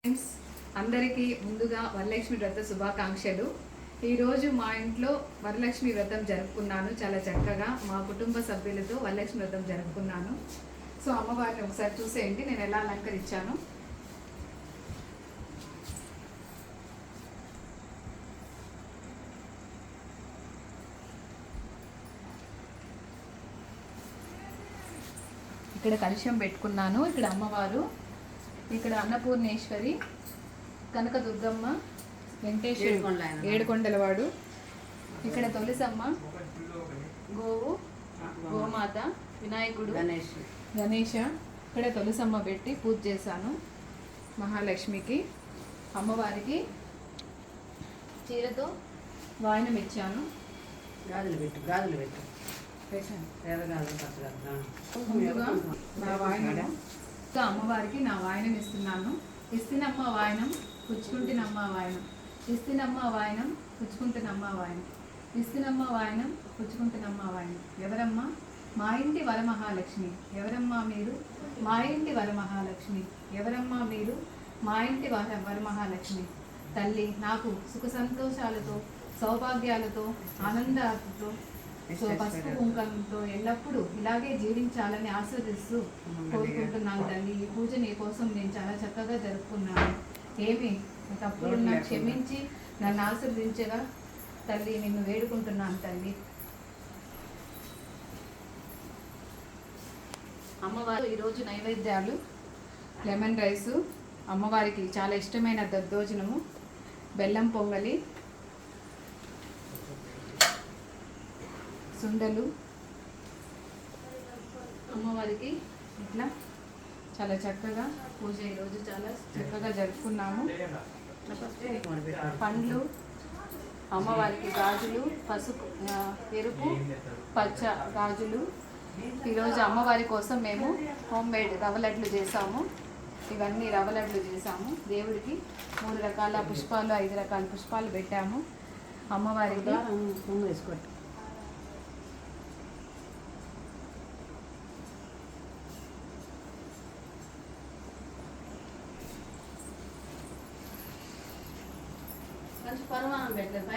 Friends అందరికీ ముందుగా వరలక్ష్మి వ్రత శుభాకాంక్షలు. ఈరోజు మా ఇంట్లో వరలక్ష్మి వ్రతం జరుపుకున్నాను. చాలా చక్కగా మా కుటుంబ సభ్యులతో వరలక్ష్మి వ్రతం జరుపుకున్నాను. సో అమ్మవారిని ఒకసారి చూసేయండి నేను ఎలా అలంకరించాను. ఇక్కడ కలశం పెట్టుకున్నాను. ఇక్కడ అమ్మవారు, ఇక్కడ అన్నపూర్ణేశ్వరి, కనకదుర్గమ్మ, వెంకటేశ్వర ఏడుకొండలవాడు, ఇక్కడ తులసమ్మ, గోవు, గోమాత, వినాయకుడు, గణేష. ఇక్కడ తులసమ్మ పెట్టి పూజ చేశాను. మహాలక్ష్మికి అమ్మవారికి చీరతో వాయనం ఇచ్చాను. ముందుగా నా వాయనం అమ్మవారికి నా వాయనం ఇస్తున్నాను. ఇస్తినమ్మ వాయనం, పుచ్చుకుంటున్నమ్మ వాయనం, ఇస్తినమ్మ వాయనం, పుచ్చుకుంటున్నమ్మ వాయనం, ఇస్తినమ్మ వాయనం, పుచ్చుకుంటున్నమ్మ వాయనం. ఎవరమ్మా? మా ఇంటి వరమహాలక్ష్మి. ఎవరమ్మా మీరు? మా ఇంటి వరమహాలక్ష్మి. ఎవరమ్మా మీరు? మా ఇంటి వరమహాలక్ష్మి. తల్లి నాకు సుఖ సంతోషాలతో, సౌభాగ్యాలతో, ఆనందాలతో, పసుపు కుంకుమతో ఎల్లప్పుడూ ఇలాగే జీవించాలని ఆస్వాదిస్తూ కోరుకుంటున్నాను తల్లి. ఈ పూజ నీ కోసం నేను చాలా చక్కగా జరుపుకున్నాను. ఏమి తప్పులున్నా క్షమించి నన్ను ఆశీర్వదించగా తల్లి నిన్ను వేడుకుంటున్నాను తల్లి. అమ్మవారు ఈరోజు నైవేద్యాలు లెమన్ రైసు, అమ్మవారికి చాలా ఇష్టమైన దద్దోజనము, బెల్లం పొంగలి, సుండలు. అమ్మవారికి ఇట్లా చాలా చక్కగా పూజ ఈరోజు చాలా చక్కగా జరుపుకున్నాము. పండ్లు, అమ్మవారికి గాజులు, పసుపు, ఎరుపు, పచ్చ గాజులు. ఈరోజు అమ్మవారి కోసం మేము హోమ్ మేడ్ రవ్వ లడ్లు చేసాము. ఇవన్నీ రవ్వ లడ్లు చేసాము. దేవుడికి 3 రకాల పుష్పాలు, 5 రకాల పుష్పాలు పెట్టాము. అమ్మవారికి వేసుకోండి. కొంచెం పరమానం పెట్టలేదు.